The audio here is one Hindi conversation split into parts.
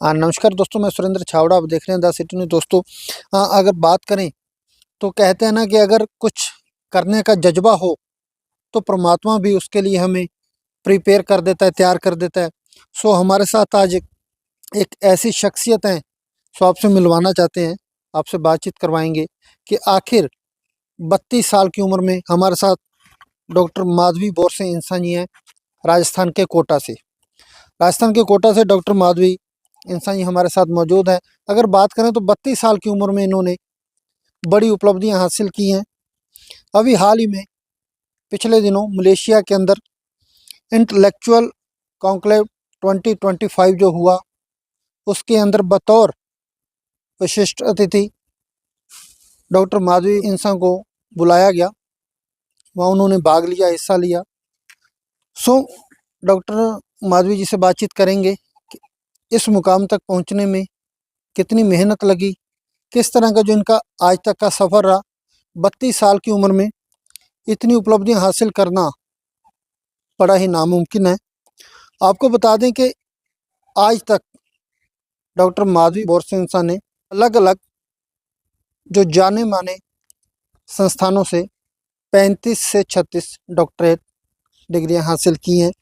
नमस्कार दोस्तों, मैं सुरेंद्र छावड़ा। आप देख रहे हैं द सिटी न्यूज़। दोस्तों, अगर बात करें तो कहते हैं ना कि अगर कुछ करने का जज्बा हो तो परमात्मा भी उसके लिए हमें प्रिपेयर कर देता है, तैयार कर देता है। सो हमारे साथ आज एक ऐसी शख्सियत हैं, सो आपसे मिलवाना चाहते हैं, आपसे बातचीत करवाएंगे कि आखिर 32 साल की उम्र में हमारे साथ डॉक्टर माधवी बोरसे इंसान जी हैं, राजस्थान के कोटा से। डॉक्टर माधवी इंसान जी हमारे साथ मौजूद है। अगर बात करें तो 32 साल की उम्र में इन्होंने बड़ी उपलब्धियां हासिल की हैं। अभी हाल ही में पिछले दिनों मलेशिया के अंदर इंटेलेक्चुअल कॉन्क्लेव 2025 जो हुआ, उसके अंदर बतौर विशिष्ट अतिथि डॉक्टर माधवी इंसान को बुलाया गया। वहाँ उन्होंने भाग लिया, हिस्सा लिया। सो डॉक्टर माधवी जी से बातचीत करेंगे कि इस मुकाम तक पहुँचने में कितनी मेहनत लगी, किस तरह का जो इनका आज तक का सफ़र रहा। 32 साल की उम्र में इतनी उपलब्धियां हासिल करना बड़ा ही नामुमकिन है। आपको बता दें कि आज तक डॉक्टर माधवी बोरसे इंसान ने अलग अलग जो जाने माने संस्थानों से 35 से 36 डॉक्टरेट डिग्रियां हासिल की हैं।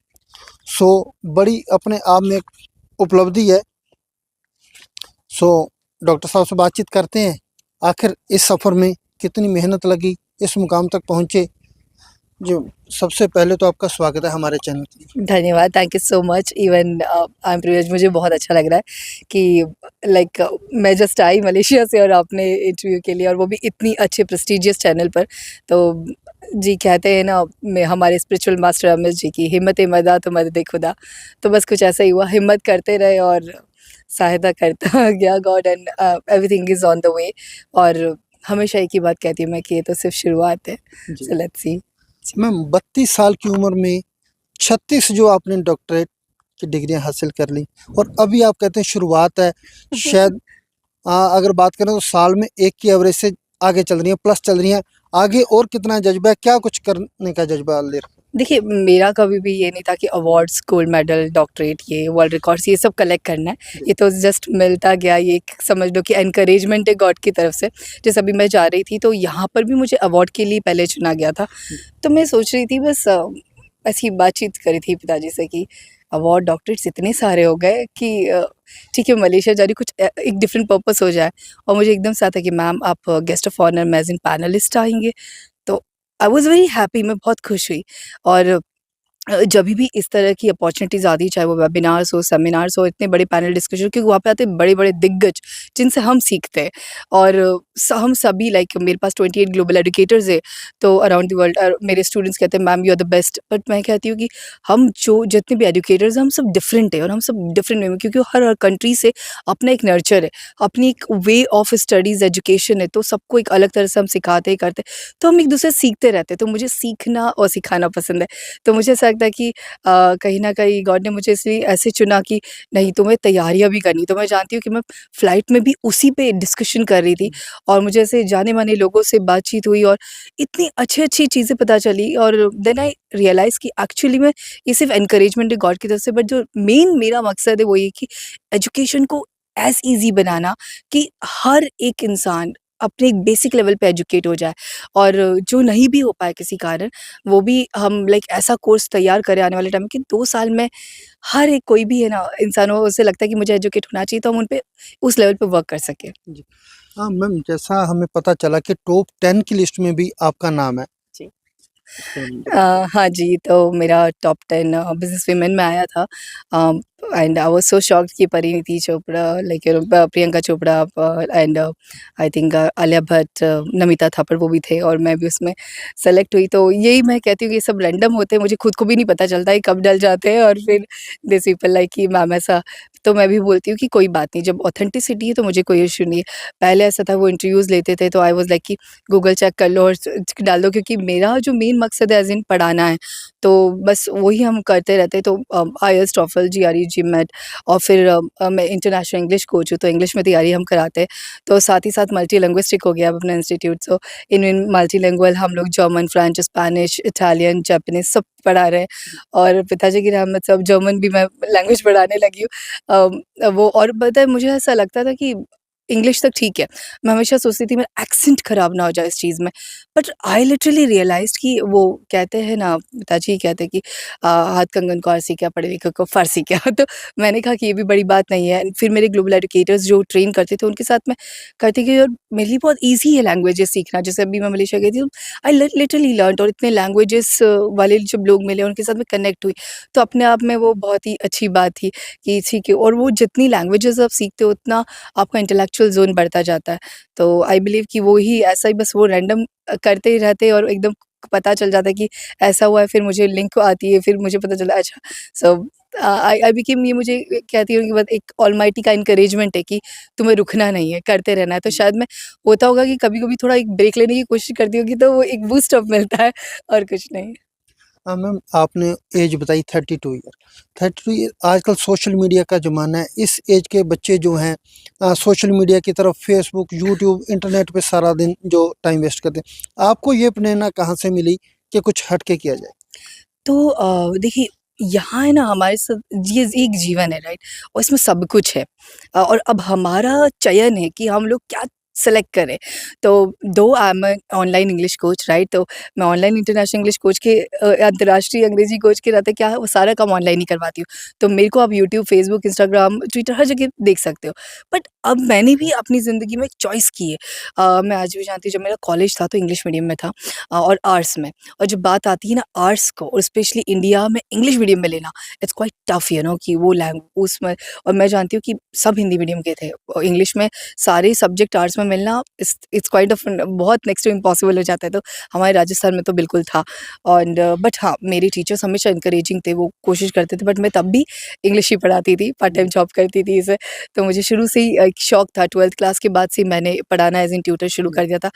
सो बड़ी अपने आप में एक उपलब्धि है। सो डॉक्टर साहब से बातचीत करते हैं, आखिर इस सफ़र में कितनी मेहनत लगी, इस मुकाम तक पहुँचे। जो सबसे पहले तो आपका स्वागत है हमारे चैनल पर। धन्यवाद, thank you so much. Even I am privileged, मुझे बहुत अच्छा लग रहा है कि मैं जस्ट आई मलेशिया से और आपने इंटरव्यू के लिए, और वो भी इतनी अच्छे प्रेस्टिजियस चैनल पर। तो जी कहते हैं ना, हमारे स्पिरिचुअल मास्टर अमित जी की हिम्मत मदा तो मदद खुदा। तो बस कुछ ऐसा ही हुआ, हिम्मत करते रहे और सहायता करता गया God, and everything is on the way. और हमेशा एक ही बात कहती हूँ मैं कि ये तो सिर्फ शुरुआत है। So let's see. मैम, 32 साल की उम्र में 36 जो आपने डॉक्टरेट की डिग्रियां हासिल कर ली, और अभी आप कहते हैं शुरुआत है। शायद अगर बात करें तो साल में एक की एवरेज से आगे चल रही हैं, प्लस चल रही हैं। आगे और कितना जज्बा है, क्या कुछ करने का जज्बा ले रखा है? देखिए, मेरा कभी भी ये नहीं था कि अवार्ड्स, गोल्ड मेडल, डॉक्टरेट, ये वर्ल्ड रिकॉर्ड्स, ये सब कलेक्ट करना है। ये तो जस्ट मिलता गया, ये एक समझ लो कि एनकरेजमेंट है गॉड की तरफ से। जैसे अभी मैं जा रही थी तो यहाँ पर भी मुझे अवार्ड के लिए पहले चुना गया था। तो मैं सोच रही थी, बस ऐसी बातचीत करी थी पिताजी से कि अवार्ड, डॉक्टरेट्स इतने सारे हो गए कि ठीक है, मलेशिया जा रही, कुछ एक डिफरेंट पर्पस हो जाए। और मुझे एकदम से आता कि मैम आप गेस्ट ऑफ ऑनर में एज़ इन पैनलिस्ट आएँगे। तो आई वाज़ वेरी हैप्पी, मैं बहुत खुश हुई। और जभी भी इस तरह की अपॉर्चुनिटीज़ आती है, चाहे वो वेबिनार्स हो, सेमिनार्स हो, इतने बड़े पैनल डिस्कशन, क्योंकि वहाँ पे आते हैं बड़े-बड़े दिग्गज जिनसे हम सीखते हैं। और हम सभी, लाइक मेरे पास 28 ग्लोबल एजुकेटर्स है, तो अराउंड द वर्ल्ड, और मेरे स्टूडेंट्स कहते हैं ma'am you are the best. But मैं कहती हूँ कि हम जो जितने भी एजुकेटर्स हैं, हम सब डिफरेंट है, और हम सब डिफरेंट वे में, क्योंकि हर कंट्री से अपना एक नर्चर है, अपनी एक वे ऑफ स्टडीज़, एजुकेशन है। तो सबको एक अलग तरह से हम सिखाते ही करते हैं, तो हम एक दूसरे से सीखते रहते हैं। तो मुझे सीखना और सिखाना पसंद है। तो मुझे ऐसा लगता है कि कहीं न कहीं गॉड ने मुझे इसलिए ऐसे चुना कि नहीं, तुम्हें तैयारियाँ भी करनी। तो मैं जानती हूँ कि मैं फ्लाइट में भी उसी पे डिस्कशन कर रही थी, और मुझे ऐसे जाने-माने लोगों से बातचीत हुई, और इतनी अच्छी-अच्छी चीज़ें पता चली। और देन आई रियलाइज़ कि एक्चुअली में ये सिर्फ़ एनकरेजमेंट है गॉड की तरफ से, बट जो मेन मेरा मकसद है वो ये कि एजुकेशन को एज़ ईज़ी बनाना कि हर एक इंसान अपने एक बेसिक लेवल पे एजुकेट हो जाए। और जो नहीं भी हो पाए किसी कारण, वो भी हम लाइक ऐसा कोर्स तैयार करें आने वाले टाइम में कि 2 साल में हर एक कोई भी है ना इंसान हो, उसे लगता है कि मुझे एजुकेट होना चाहिए, तो हम उन पे उस लेवल पे वर्क कर सकें। जी। हाँ मैम, जैसा हमें पता चला कि टॉप 10 की लिस्ट में भी आपका नाम है। जी। तो हाँ जी, तो मेरा टॉप 10 बिज़नेस वुमेन में आया था। And I was so shocked कि Parineeti Chopra, like Priyanka Chopra, and I think Alia Bhatt, Namita Thapar, वो भी थे, और मैं भी उसमें सेलेक्ट हुई। तो यही मैं कहती हूँ कि ये सब रैंडम होते हैं, मुझे खुद को भी नहीं पता चलता है कब डल जाते हैं, और फिर दिस पीपल लाइक कि मैम ऐसा। तो मैं भी बोलती हूँ कि कोई बात नहीं, जब ऑथेंटिसिटी है तो मुझे कोई इश्यू नहीं है। पहले ऐसा था, वो इंटरव्यूज़ लेते थे तो आई वाज़ लाइक कि गूगल चेक कर लो और डाल दो, क्योंकि मेरा जो मेन मकसद है एज़ इन पढ़ाना है। तो बस वही हम करते रहते हैं। तो आईएलटीएस, टॉफल, जीआरई GMAT और फिर मैं इंटरनेशनल इंग्लिश कोच हूँ, तो इंग्लिश में तैयारी हम कराते हैं। तो साथ ही साथ मल्टी लिंग्विस्टिक हो गया अब अपना इंस्टीट्यूट। सो इन मल्टीलिंगुअल हम लोग German, French, Spanish, Italian, Japanese सब पढ़ा रहे हैं और पिताजी की रहमत से अब जर्मन भी मैं लैंग्वेज पढ़ाने लगी हूँ। वो और पता है मुझे ऐसा लगता था कि इंग्लिश तक ठीक है। मैं हमेशा सोचती थी मेरा एक्सेंट ख़राब ना हो जाए इस चीज़ में। बट आई लिटरली रियलाइज़्ड कि वो कहते हैं ना, पिताजी कहते हैं कि हाथ कंगन को आरसी क्या, पढ़े लिखे को फ़ारसी क्या। तो मैंने कहा कि ये भी बड़ी बात नहीं है। फिर मेरे ग्लोबल एजुकेटर्स जो ट्रेन करते थे उनके साथ मैं करती गई और मेरे लिए बहुत ईज़ी है लैंग्वेजेस सीखना। जैसे अभी मैं मलेशिया गई थी, आई लिटरली लर्न्ड और इतने लैंग्वेजेस वाले जब लोग मिले उनके साथ मैं कनेक्ट हुई। तो अपने आप में वो बहुत ही अच्छी बात थी कि ठीक है। और वो जितनी लैंग्वेजेस आप सीखते हो उतना आपका इंटेलेक्चुअल ज़ोन बढ़ता जाता है। तो आई बिलीव कि वो ही ऐसा ही बस वो रैंडम करते ही रहते और एकदम पता चल जाता है कि ऐसा हुआ है, फिर मुझे लिंक आती है, फिर मुझे पता चला अच्छा। सो आई बिकेम, ये मुझे कहती हूँ कि बस एक ऑलमाइटी का एनकरेजमेंट है कि तुम्हें रुकना नहीं है, करते रहना है। तो शायद मैं होता होगा कि कभी-कभी थोड़ा एक ब्रेक लेने की कोशिश करती होंगी तो वो एक बूस्ट अप मिलता है और कुछ नहीं। मैम आपने एज बताई 32 ईयर। 32 ईयर आजकल सोशल मीडिया का ज़माना है। इस एज के बच्चे जो हैं सोशल मीडिया की तरफ फेसबुक, यूट्यूब, इंटरनेट पे सारा दिन जो टाइम वेस्ट करते हैं। आपको ये प्रेरणा कहाँ से मिली कि कुछ हट के किया जाए? तो देखिए यहाँ है ना हमारे साथ ये एक जीवन है, राइट? और इसमें सब कुछ है। और अब हमारा चयन है कि हम लोग क्या सेलेक्ट करें। तो दो I am online English coach, right? तो मैं ऑनलाइन इंटरनेशनल इंग्लिश कोच के अंतर्राष्ट्रीय अंग्रेजी कोच के नाते क्या है वो सारा काम ऑनलाइन ही करवाती हूँ। तो मेरे को आप यूट्यूब, फेसबुक, इंस्टाग्राम, ट्विटर हर जगह देख सकते हो। बट अब मैंने भी अपनी ज़िंदगी में एक चॉइस की है। मैं आज भी जानती हूँ जब मेरा कॉलेज था तो इंग्लिश मीडियम में था और आर्ट्स में। और जब बात आती है ना आर्ट्स को और स्पेशली इंडिया में इंग्लिश मीडियम में लेना, इट्स क्वाइट टफ कि वो लैंग उसमें। और मैं जानती हूँ कि सब हिंदी मीडियम के थे और इंग्लिश में सारे सब्जेक्ट आर्ट्स में मिलना इट्स क्वाइट ऑफ बहुत नेक्स्ट टू इम्पॉसिबल हो जाता है। तो हमारे राजस्थान में तो बिल्कुल था। और बट हाँ, मेरे टीचर्स हमेशा इंकरेजिंग थे, वो कोशिश करते थे। बट मैं तब भी इंग्लिश ही पढ़ाती थी, पार्ट टाइम जॉब करती थी इसे। तो मुझे शुरू से ही एक शौक था। 12th क्लास के बाद से मैंने पढ़ाना एज इन ट्यूटर शुरू कर दिया था।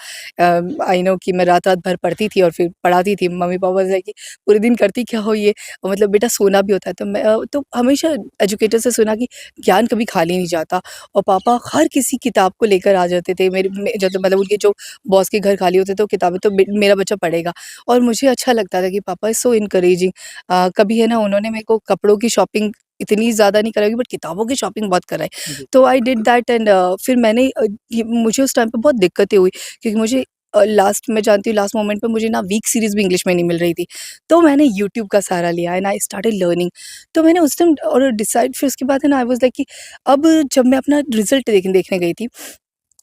आई नो कि मैं रात-रात भर पढ़ती थी और फिर पढ़ाती थी। मम्मी-पापा से कि पूरे दिन करती क्या हो ये? मतलब बेटा सोना भी होता है। तो मैं तो हमेशा एजुकेटर से सुना कि ज्ञान कभी खाली नहीं जाता और पापा हर किसी किताब को लेकर आ जाते थे। मेरे में जब मतलब उनके जो बॉस के घर खाली होते थे, तो किताबें तो मेरा बच्चा पढ़ेगा और मुझे अच्छा लगता था कि पापा इज़ सो एनकरेजिंग। कभी है ना उन्होंने मेरे को कपड़ों की शॉपिंग इतनी ज़्यादा नहीं कराई बट किताबों की शॉपिंग बहुत कराई। जी। तो आई डिड दैट एंड फिर मैंने ये मुझे उस टाइम पे बहुत दिक्कतें हुई क्योंकि मुझे लास्ट मैं जानती हूँ लास्ट मोमेंट पे मुझे ना वीक सीरीज़ भी इंग्लिश में नहीं मिल रही थी। तो मैंने यूट्यूब का सहारा लिया एंड आई स्टार्टेड लर्निंग। तो मैंने उस टाइम और डिसाइड फिर उसके बाद है ना आई वाज़ लाइक कि अब जब मैं अपना रिज़ल्ट देखने गई थी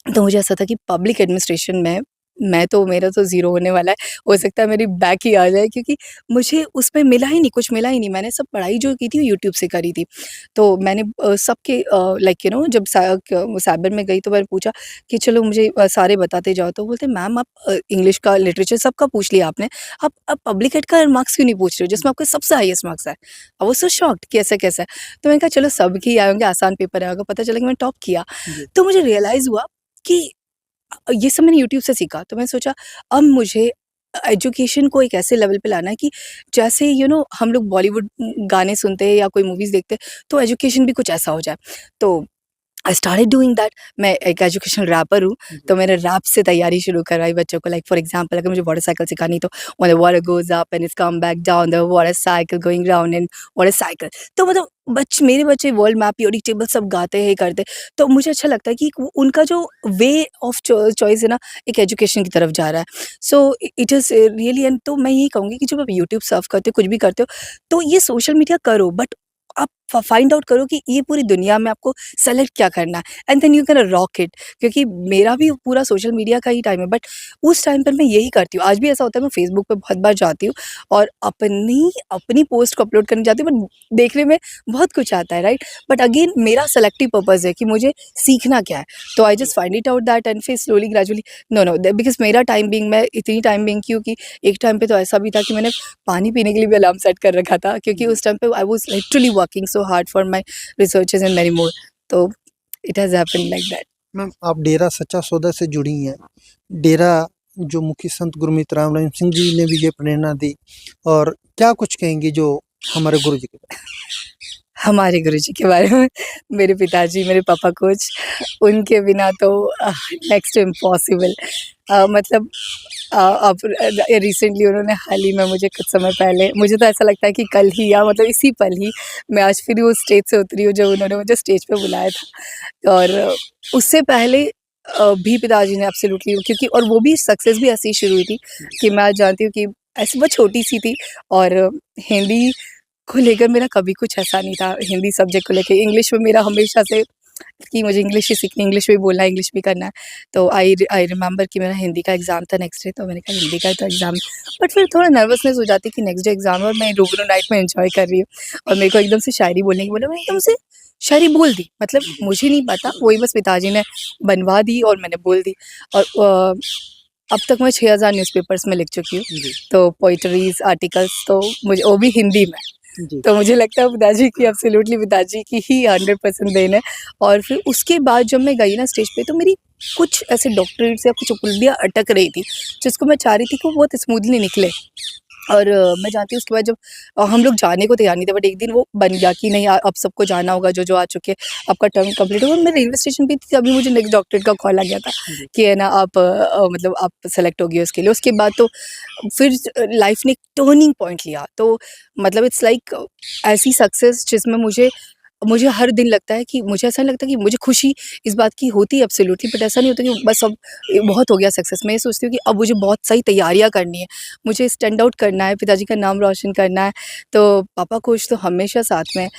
तो मुझे ऐसा था कि पब्लिक एडमिनिस्ट्रेशन में मैं तो मेरा तो ज़ीरो होने वाला है। हो सकता है मेरी बैक ही आ जाए क्योंकि मुझे उसमें मिला ही नहीं, कुछ मिला ही नहीं। मैंने सब पढ़ाई जो की थी वो यूट्यूब से करी थी। तो मैंने सबके लाइक यू नो जब साइबर में गई तो मैंने पूछा कि चलो मुझे सारे बताते जाओ। तो बोलते मैम आप इंग्लिश का लिटरेचर सबका पूछ लिया आपने। आप पब्लिक एड का मार्क्स क्यों नहीं पूछ रहे हो जिसमें आपके सबसे हाईएस्ट मार्क्स आए? आई वाज़ सो शॉक्ड कि ऐसा कैसे? तो मैंने कहा चलो सबके ही आए होंगे, आसान पेपर आया होगा। पता चला कि मैंने टॉप किया। जी। तो मुझे रियलाइज़ हुआ कि ये सब मैंने यूट्यूब से सीखा। तो मैंने सोचा अब मुझे एजुकेशन को एक ऐसे लेवल पे लाना है कि जैसे हम लोग बॉलीवुड गाने सुनते हैं या कोई मूवीज़ देखते हैं, तो एजुकेशन भी कुछ ऐसा हो जाए। तो आई स्टार्टेड डूइंग दैट। मैं एक एजुकेशनल रैपर हूँ, जी। तो मैंने रैप से तैयारी शुरू करवाई बच्चों को। लाइक फॉर एग्ज़ाम्पल अगर मुझे वाटर साइकिल सिखानी तो when the water goes up and it's come back down the water cycle going round and water cycle. तो मतलब मेरे बच्चे वर्ल्ड मैप, पीरियोडिक टेबल सब गाते हैं, करते हैं। तो मुझे अच्छा लगता है कि उनका जो वे ऑफ चॉइस है ना, एक एजुकेशन की तरफ जा रहा है। So it is really and तो मैं यही कहूँगी कि जब आप यूट्यूब सर्फ करते हो, कुछ भी करते हो, तो ये सोशल मीडिया करो बट आप फाइंड आउट करो कि ये पूरी दुनिया में आपको सेलेक्ट क्या करना है and then you can rock it. क्योंकि मेरा भी पूरा सोशल मीडिया का ही टाइम है बट उस टाइम पर मैं यही करती हूँ। आज भी ऐसा होता है मैं फेसबुक पे बहुत बार जाती हूँ और अपनी पोस्ट को अपलोड करने जाती हूँ बट देखने में बहुत कुछ आता है, राइट? बट अगेन मेरा सेलेक्टिव पर्पज़ है कि मुझे सीखना क्या है। तो I just find it out that and फिर स्लोली ग्रेजुअली नो बिकॉज़ मेरा टाइम बीइंग मैं इतनी टाइम बीइंग क्योंकि एक टाइम पे तो ऐसा भी था कि मैंने पानी पीने के लिए भी अलार्म सेट कर रखा था क्योंकि जी। उस टाइम पे I was literally working so hard for my researches and many more. तो it has happened like that. Ma'am आप डेरा सच्चा सौदा से जुड़ी हैं। डेरा जो मुखी संत गुरमीत राम रहीम सिंह जी ने भी ये प्रेरणा दी और क्या कुछ कहेंगी जो हमारे गुरु जी के बारे हमारे गुरुजी के बारे में मेरे पिताजी, मेरे पापा कोच, उनके बिना तो नेक्स्ट टू इम्पॉसिबल। मतलब अब रिसेंटली उन्होंने हाल ही में मुझे कुछ समय पहले, मुझे तो ऐसा लगता है कि कल ही या मतलब इसी पल ही मैं आज फिर वो स्टेज से उतरी हूँ जब उन्होंने मुझे स्टेज पे बुलाया था। और उससे पहले भी पिताजी ने एब्सोल्युटली, क्योंकि और वो भी सक्सेस भी ऐसी ही शुरू हुई थी कि मैं आज जानती हूँ कि ऐसी बहुत छोटी-सी थी और हिंदी को लेकर मेरा कभी कुछ ऐसा नहीं था, हिंदी सब्जेक्ट को लेके। इंग्लिश में मेरा हमेशा से कि मुझे इंग्लिश ही सीखनी, इंग्लिश भी बोलना है, इंग्लिश भी करना है। तो आई रिमेंबर कि मेरा हिंदी का एग्ज़ाम था नेक्स्ट डे, तो मैंने कहा हिंदी का तो एग्ज़ाम, बट फिर थोड़ा नर्वसनेस हो जाती कि नेक्स्ट डे एग्ज़ाम है और मैं रूबरू नाइट में एन्जॉय कर रही हूँ और मेरे को एकदम से शायरी बोलने की बोला, मैं एकदम से शायरी बोल दी। मतलब मुझे नहीं पता, वही बस पिताजी ने बनवा दी और मैंने बोल दी। और अब तक मैं 6000 न्यूज़पेपर्स में लिख चुकी हूँ, जी तो पोएट्रीज़, आर्टिकल्स, तो मुझे वो भी हिंदी में। जी तो मुझे लगता है पिताजी की, एब्सोल्युटली पिताजी की ही 100% देन है। और फिर उसके बाद जब मैं गई ना स्टेज पे, तो मेरी कुछ ऐसे डॉक्टरेट्स या कुछ उपलब्धियाँ अटक रही थी, जिसको मैं चाह रही थी कि वो बहुत स्मूथली निकले। और मैं जानती हूँ उसके बाद जब हम लोग जाने को तैयार नहीं थे, बट एक दिन वो बन गया कि नहीं, अब सबको जाना होगा, जो आ चुके, आपका टर्म कंप्लीट होगा। मैं रेलवे स्टेशन पे थी, तभी मुझे नेक्स्ट डॉक्टरेट का कॉल आ गया था जी कि है ना आप मतलब आप सेलेक्ट हो गए उसके लिए। उसके बाद तो फिर लाइफ ने एक टर्निंग पॉइंट लिया। तो मतलब इट्स लाइक ऐसी सक्सेस जिसमें मुझे मुझे हर दिन लगता है कि मुझे ऐसा नहीं लगता कि मुझे खुशी इस बात की होती है एब्सोल्युटली, बट ऐसा नहीं होता कि बस अब ये बहुत हो गया सक्सेस। मैं ये सोचती हूँ कि अब मुझे बहुत सही तैयारियाँ करनी है, मुझे स्टैंड आउट करना है, पिताजी का नाम रोशन करना है। तो पापा कोच तो हमेशा साथ में।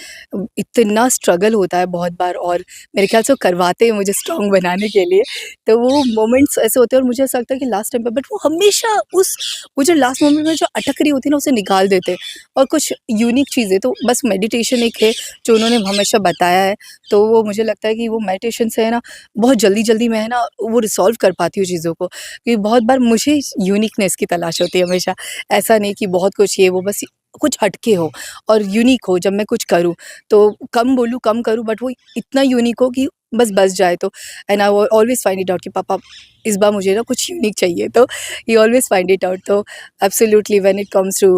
इतना स्ट्रगल होता है बहुत बार और मेरे ख्याल से वो करवाते हैं मुझे स्ट्रॉन्ग बनाने के लिए। तो वो मोमेंट्स ऐसे होते हैं और मुझे ऐसा लगता है कि लास्ट टाइम पे, बट वो हमेशा उस वो जो लास्ट मोमेंट में जो अटक रही होती है ना, उसे निकाल देते हैं। और कुछ यूनिक चीज़ें तो बस मेडिटेशन एक है जो उन्होंने हमेशा बताया है। तो वो मुझे लगता है कि वो मेडिटेशन से है ना, बहुत जल्दी-जल्दी मैं है ना वो रिज़ॉल्व कर पाती हूँ चीज़ों को। क्योंकि बहुत बार मुझे यूनिकनेस की तलाश होती है हमेशा। ऐसा नहीं कि बहुत कुछ ये वो, बस कुछ हटके हो और यूनिक हो जब मैं कुछ करूँ। तो कम बोलूँ, कम करूँ, बट वो इतना यूनिक हो कि बस जाए तो। And I always find it out कि पापा इस बार मुझे ना कुछ यूनिक चाहिए, तो he always find it out. तो absolutely when it comes to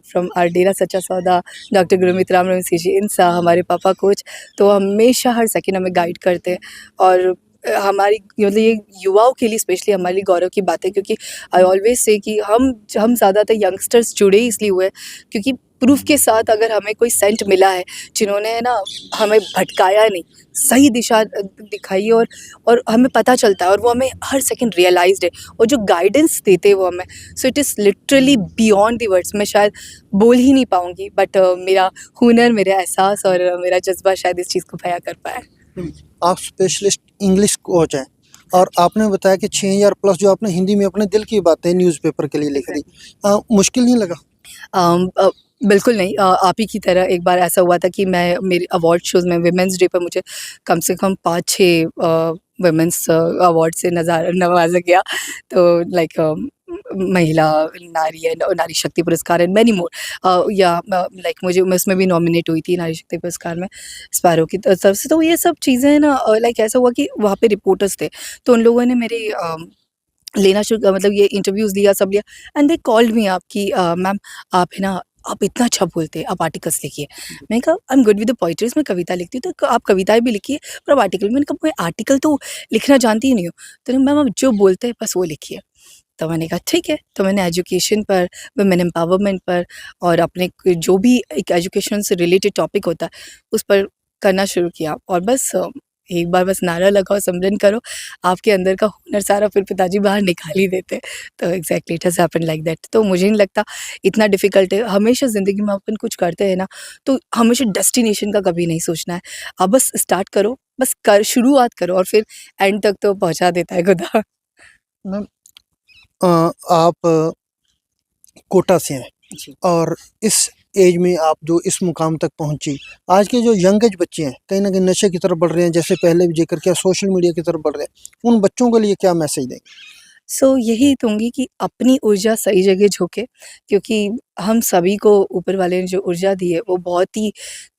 from our Dera Sacha Sauda, doctor Gurmeet Ram Rahim ji Insan, हमारे पापा कोच, तो हमेशा हर सेकंड हमें गाइड करते हैं। और हमारी मतलब ये युवाओं के लिए स्पेशली हमारे लिए गौरव की बात है, क्योंकि आई ऑलवेज़ से कि हम ज़्यादातर यंगस्टर्स जुड़े ही इसलिए हुए हैं क्योंकि प्रूफ़ के साथ अगर हमें कोई सेंट मिला है, जिन्होंने है ना हमें भटकाया नहीं, सही दिशा दिखाई है। और हमें पता चलता है और वो हमें हर सेकंड रियलाइज़्ड है और जो गाइडेंस देते हैं वो हमें, so it is literally beyond the words. मैं शायद बोल ही नहीं पाऊँगी, बट मेरा हुनर, मेरा एहसास और मेरा जज़्बा शायद इस चीज़ को बयाँ कर पाए। आप स्पेशलिस्ट इंग्लिश कोच हैं और आपने बताया कि 6000 प्लस जो आपने हिंदी में अपने दिल की बातें न्यूज़पेपर के लिए लिख दी। मुश्किल नहीं लगा? बिल्कुल नहीं। आप ही की तरह एक बार ऐसा हुआ था कि मैं मेरे अवार्ड शोज़ में वुमेन्स डे पर मुझे कम से कम 5-6 वुमेन्स अवार्ड से नवाज़ा गया। तो लाइक महिला, नारी एंड नारी शक्ति पुरस्कार एंड मैनी मोर। या लाइक मुझे मैं उसमें भी नॉमिनेट हुई थी नारी शक्ति पुरस्कार में स्पैरो की तरफ से। तो ये सब चीज़ें ना लाइक ऐसा हुआ कि वहाँ पे रिपोर्टर्स थे, तो उन लोगों ने मेरे लेना शुरू, मतलब ये इंटरव्यूज़ लिया, सब लिया and they called me up कि मैम आप है ना, आप इतना अच्छा बोलते हैं, आप आर्टिकल्स लिखिए। मैंने कहा I am good with the poetries, मैं कविता लिखती हूँ, तो आप कविताएँ भी लिखिए पर आप आर्टिकल, मैंने कहा मैं आर्टिकल तो लिखना जानती ही नहीं हूँ। तो मैम आप जो बोलते हैं बस वो लिखिए। तो मैंने कहा ठीक है। तो मैंने एजुकेशन पर, वुमेन एम्पावरमेंट पर और अपने जो भी एक एजुकेशन से रिलेटेड टॉपिक होता है उस पर करना शुरू किया। और बस एक बार बस नारा लगाओ, सिमरन करो, आपके अंदर का हुनर सारा फिर पिताजी बाहर निकाल ही देते हैं। तो exactly it has happened like that. तो मुझे नहीं लगता इतना डिफ़िकल्ट है। हमेशा ज़िंदगी में अपन कुछ करते हैं ना, तो हमेशा डेस्टिनेशन का कभी नहीं सोचना है। आप बस स्टार्ट करो, बस शुरुआत करो और फिर एंड तक तो पहुँचा देता है खुदा। मैम आप कोटा से हैं जी। और इस एज में आप जो इस मुकाम तक पहुंची, आज के जो यंग एज बच्चे हैं कहीं ना कहीं नशे की तरफ बढ़ रहे हैं, जैसे पहले भी जिक्र किया सोशल मीडिया की तरफ बढ़ रहे हैं, उन बच्चों के लिए क्या मैसेज देंगे? सो यही कहूँगी कि अपनी ऊर्जा सही जगह झोंके, क्योंकि हम सभी को ऊपर वाले ने जो ऊर्जा दी है वो बहुत ही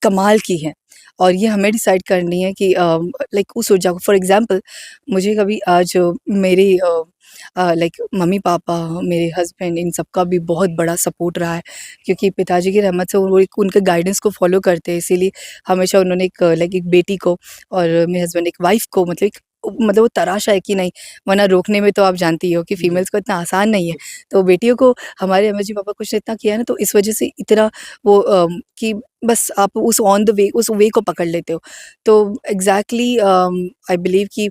कमाल की है, और ये हमें डिसाइड करनी है कि लाइक उस ऊर्जा को, फॉर एग्जांपल मुझे कभी आज मेरी लाइक मम्मी पापा, मेरे हस्बैंड, इन सबका भी बहुत बड़ा सपोर्ट रहा है, क्योंकि पिताजी की रहमत से वो एक उनके गाइडेंस को फॉलो करते हैं, इसीलिए हमेशा उन्होंने एक लाइक एक बेटी को और मेरे हस्बैंड एक वाइफ को मतलब वो तराशा है कि नहीं, वरना रोकने में तो आप जानती हो कि जी। फीमेल्स को इतना आसान नहीं है। तो बेटियों को हमारे अम्मा-जी पापा कुछ इतना किया है ना, तो इस वज़ह से इतना वो कि बस आप उस ऑन द वे उस वे को पकड़ लेते हो। तो एग्ज़ैक्टली आई बिलीव कि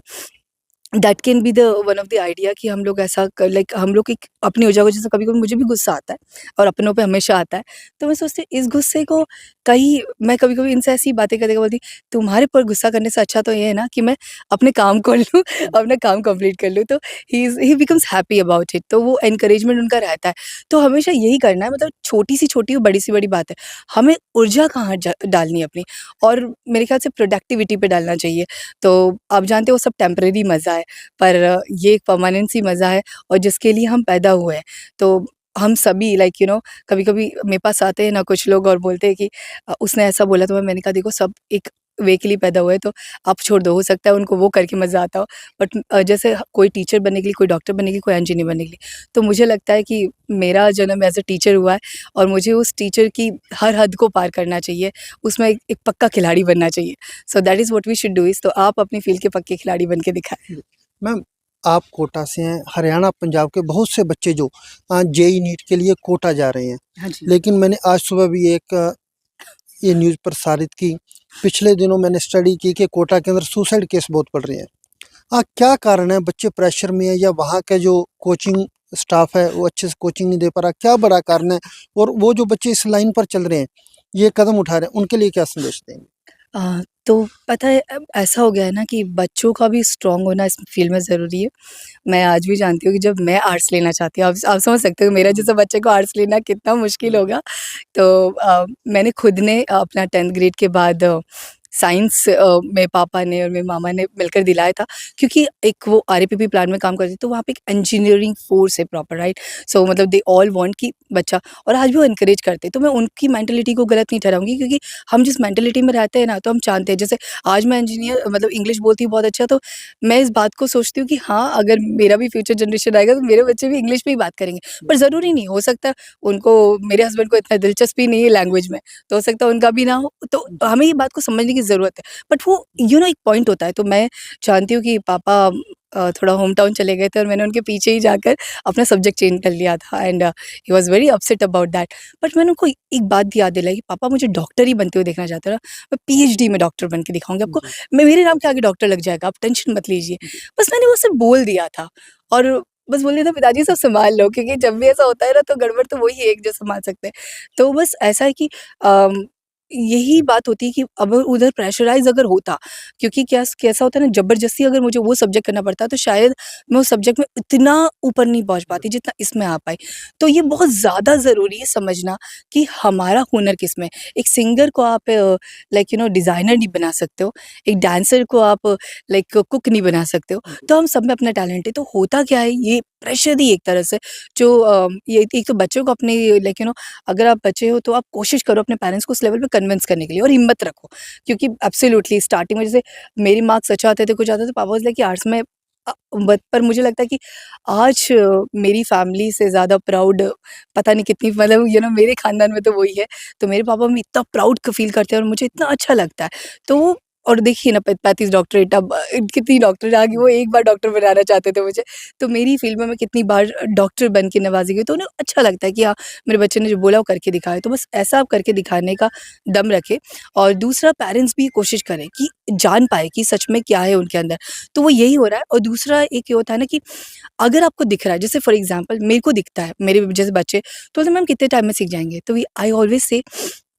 that can be the one of the idea कि हम लोग ऐसा लाइक हम लोग एक अपनी ऊर्जा को, जैसे कभी-कभी मुझे भी गुस्सा आता है और अपनों पे हमेशा आता है। तो मैं सोचती हूँ इस गुस्से को कहीं मैं कभी-कभी इनसे ऐसी बातें करते हुए बोलती हूँ, तुम्हारे ऊपर गुस्सा करने से अच्छा तो ये है ना कि मैं अपने काम कर लूँ, अपना काम कंप्लीट कर लूँ, तो ही बिकम्स हैप्पी अबाउट इट, तो वो एनकरेजमेंट उनका रहता है। तो हमेशा यही करना है, मतलब छोटी सी छोटी हो, बड़ी सी बड़ी बात है। हमें ऊर्जा कहाँ डालनी है अपनी, और मेरे ख्याल से प्रोडक्टिविटी पे डालना चाहिए। तो आप जानते हो सब टेम्परेरी मज़ा है, पर ये एक परमानेंट मज़ा है, और जिसके लिए हम पैदा हुए हैं। तो हम सभी लाइक कभी-कभी मेरे पास आते हैं ना कुछ लोग और बोलते हैं कि उसने ऐसा बोला, तो मैंने कहा देखो सब एक वे के लिए पैदा हुए हैं, तो आप छोड़ दो, हो सकता है उनको वो करके मज़ा आता हो। बट जैसे कोई टीचर बनने के लिए, कोई डॉक्टर बनने के लिए, कोई इंजीनियर बनने के लिए, तो मुझे लगता है कि मेरा जन्म एज़ अ टीचर हुआ है, और मुझे उस टीचर की हर हद को पार करना चाहिए, उसमें एक पक्का खिलाड़ी बनना चाहिए। So that is what we should do is, तो आप अपनी फ़ील्ड के पक्के खिलाड़ी बन के दिखाएँ। मैम, आप कोटा से हैं, हरियाणा, पंजाब के बहुत से बच्चे जो जेईई नीट के लिए कोटा जा रहे हैं। हाँ जी। लेकिन मैंने आज सुबह भी एक ये न्यूज़ प्रसारित की, पिछले दिनों मैंने स्टडी की कि कोटा के अंदर सुसाइड केस बहुत बढ़ रहे हैं। क्या कारण है? बच्चे प्रेशर में है, या वहाँ के जो कोचिंग स्टाफ है वो अच्छे से कोचिंग नहीं दे पा रहा? क्या बड़ा कारण है? और वो जो बच्चे इस लाइन पर चल रहे हैं, ये कदम उठा रहे हैं, उनके लिए क्या संदेश देंगे? तो पता है अब ऐसा हो गया है ना कि बच्चों का भी स्ट्रॉन्ग होना इस फ़ील्ड में ज़रूरी है। मैं आज भी जानती हूँ कि जब मैं आर्ट्स लेना चाहती हूँ, आप समझ सकते हो मेरा जैसा बच्चे को आर्ट्स लेना कितना मुश्किल होगा। तो मैंने खुद ने अपना 10th ग्रेड के बाद साइंस मेरे पापा ने और मेरे मामा ने मिलकर दिलाया था, क्योंकि एक वो आरएपीपी प्लांट में काम करती थी, तो वहाँ पे एक इंजीनियरिंग फ़ोर्स है प्रॉपर, राइट? सो मतलब दे ऑल वांट कि बच्चा, और आज भी वो एनकरेज करते हैं, तो मैं उनकी मेंटालिटी को गलत नहीं ठहराऊँगी, क्योंकि हम जिस मेंटालिटी में रहते हैं ना, तो हम जानते हैं, जैसे आज मैं इंजीनियर मतलब इंग्लिश बोलती हूँ बहुत अच्छा, तो मैं इस बात को सोचती हूँ कि हाँ, अगर मेरा भी फ्यूचर जनरेशन आएगा तो मेरे बच्चे भी इंग्लिश में ही बात करेंगे। पर ज़रूरी नहीं, हो सकता है उनको, मेरे हस्बैंड को इतना दिलचस्पी नहीं है लैंग्वेज में, तो हो सकता है उनका भी ना हो, तो हमें ये बात को समझने की ज़रूरत है। बट वो एक पॉइंट होता है, तो मैं जानती हूँ कि पापा थोड़ा होम टाउन चले गए थे, और मैंने उनके पीछे ही जाकर अपना सब्जेक्ट चेंज कर लिया था, and he was very upset about that. But मैंने उनको एक बात भी याद दिलाई कि पापा मुझे डॉक्टर ही बनते हुए देखना चाहते हो ना, मैं पीएचडी में डॉक्टर बन के दिखाऊँगी आपको, जी, मैं मेरे नाम के आगे डॉक्टर लग जाएगा, आप टेंशन मत लीजिए। जी। बस मैंने वो सिर्फ़ बोल दिया था, और बस बोल दिया था पिताजी सब सँभाल लो, क्योंकि जब भी ऐसा होता है ना, तो गड़बड़ तो वही है एक जो सँभाल सकते हैं। तो बस ऐसा है कि यही बात होती है कि अब उधर प्रेशराइज़ अगर होता, क्योंकि कैसा होता है ना, ज़बरदस्ती अगर मुझे वो सब्जेक्ट करना पड़ता, तो शायद मैं उस सब्जेक्ट में इतना ऊपर नहीं पहुँच पाती जितना इसमें आ पाई। तो ये बहुत ज़्यादा ज़रूरी है समझना कि हमारा हुनर किसमें है। एक सिंगर को आप लाइक डिज़ाइनर नहीं बना सकते हो, एक डांसर को आप लाइक कुक नहीं बना सकते हो, तो हम सब में अपना टैलेंट है। तो होता क्या है, ये प्रेशर ही एक तरह से जो ये एक तो बच्चों को अपने लाइक अगर आप बच्चे हो तो आप कोशिश करो अपने पेरेंट्स को उस लेवल पे कन्विंस करने के लिए, और हिम्मत रखो, क्योंकि एब्सोल्युटली स्टार्टिंग में जैसे मेरे मार्क्स अच्छे आते थे, कुछ आते थे, पापा वाज़ लाइक कि आर्ट्स में बट पर मुझे लगता है कि आज मेरी फैमिली से ज़्यादा प्राउड पता नहीं कितनी, मतलब मेरे खानदान में तो वही है। तो मेरे पापा भी इतना प्राउड फ़ील करते हैं, और मुझे इतना अच्छा लगता है। तो और देखिए ना 35 डॉक्टरेट, अब कितनी डॉक्टर आ गई, वो एक बार डॉक्टर बनाना चाहते थे मुझे। तो मेरी फ़ील्ड में मैं कितनी बार डॉक्टर बन के नवाज़ी गई, तो उन्हें अच्छा लगता है कि हाँ, मेरे बच्चे ने जो बोला वो करके दिखाया। तो बस ऐसा आप करके दिखाने का दम रखें, और दूसरा पेरेंट्स भी कोशिश करें कि जान पाएँ कि सच में क्या है उनके अंदर। तो वो यही हो रहा है, और दूसरा एक ये होता है ना कि अगर आपको दिख रहा है, जैसे फॉर एग्ज़ाम्पल मेरे को दिखता है, मेरे जैसे बच्चे, तो बोलते हैं मैम कितने टाइम में सीख जाएँगे? तो वी आई ऑलवेज़ से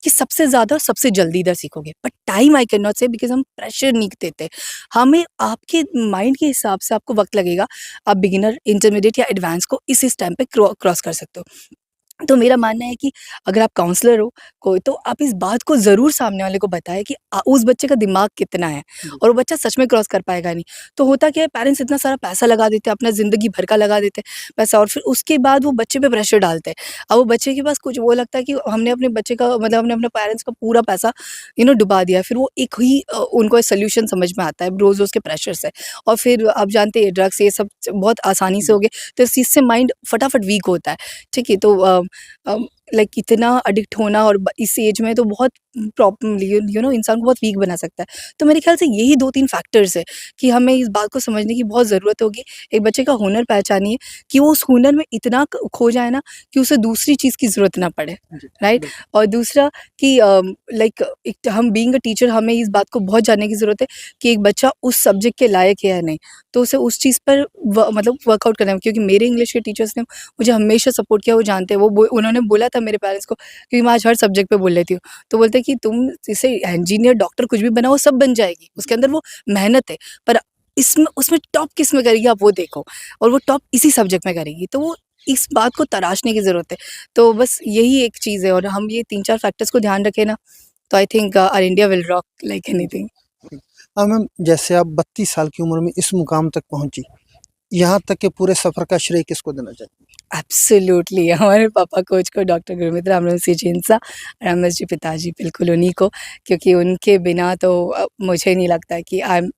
कि सबसे ज़्यादा सबसे जल्दी इधर सीखोगे, but time I can not से, बिकॉज़ हम प्रेशर नहीं देते। हमें आपके माइंड के हिसाब से आपको वक़्त लगेगा, आप बिगिनर, इंटरमीडिएट या एडवांस को इस टाइम पे क्रॉस कर सकते हो। तो मेरा मानना है कि अगर आप काउंसलर हो कोई, तो आप इस बात को ज़रूर सामने वाले को बताएँ कि उस बच्चे का दिमाग कितना है जी। और वो बच्चा सच में क्रॉस कर पाएगा नहीं। तो होता क्या है, पेरेंट्स इतना सारा पैसा लगा देते हैं, अपना ज़िंदगी भर का लगा देते हैं पैसा, और फिर उसके बाद वो बच्चे पे प्रेशर डालते हैं। अब वो बच्चे के पास कुछ, वो लगता है कि हमने अपने बच्चे का मतलब हमने अपने पेरेंट्स का पूरा पैसा डुबा दिया है। फिर वो एक ही उनको सॉल्यूशन समझ में आता है रोज़-रोज़ के प्रेशर से। और फिर आप जानते हैं ड्रग्स ये सब बहुत आसानी से जी। हो गए, तो इस चीज़ से माइंड फटाफट वीक होता है। ठीक है? तो लाइक इतना एडिक्ट होना और इस एज में तो बहुत प्रॉब्लम इंसान को बहुत वीक बना सकता है। तो मेरे ख्याल से यही 2-3 फैक्टर्स है कि हमें इस बात को समझने की बहुत ज़रूरत होगी। एक बच्चे का हुनर पहचानिए कि वो उस हुनर में इतना खो जाए ना कि उसे दूसरी चीज़ की ज़रूरत ना पड़े, जी, राइट? बिल्कुल। और दूसरा कि लाइक एक हम बीइंग अ टीचर, हमें इस बात को बहुत जानने की ज़रूरत है कि एक बच्चा उस सब्जेक्ट के लायक है या नहीं। तो उसे उस चीज़ पर मतलब वर्कआउट करना है, क्योंकि मेरे इंग्लिश के टीचर्स ने मुझे हमेशा सपोर्ट किया, वो जानते हैं। उन्होंने बोला था मेरे पेरेंट्स को, क्योंकि मैं आज हर सब्जेक्ट पे बोल लेती हूँ। तो बोलते हैं कि तुम इसे इंजीनियर, डॉक्टर कुछ भी बनाओ, सब बन जाएगी। उसके अंदर वो मेहनत है, पर इसमें उसमें टॉप किस में करेगी आप वो देखो, और वो टॉप इसी सब्जेक्ट में करेगी। तो वो इस बात को तराशने की ज़रूरत है। तो बस यही एक चीज़ है, और हम ये 3-4 फैक्टर्स को ध्यान रखें ना, तो I think our India will rock like जी। एनीथिंग। मैम, जैसे आप 32 साल की उम्र में इस मुकाम तक पहुँची, यहाँ तक के पूरे सफ़र का श्रेय किसको देना चाहेंगी? एब्सोल्युटली हमारे पापा कोच को, डॉक्टर गुरमित रामरम सिंह जिंसा, रमेश जी पिताजी, बिल्कुल उन्हीं को, क्योंकि उनके बिना तो मुझे नहीं लगता है कि आई एम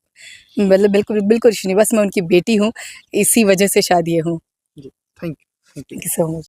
मतलब बिल्कुल बिल्कुल कुछ नहीं, बस मैं उनकी बेटी हूँ, इसी वजह से शायद ये हूँ। जी, thank you. Thank you. Thank you so much.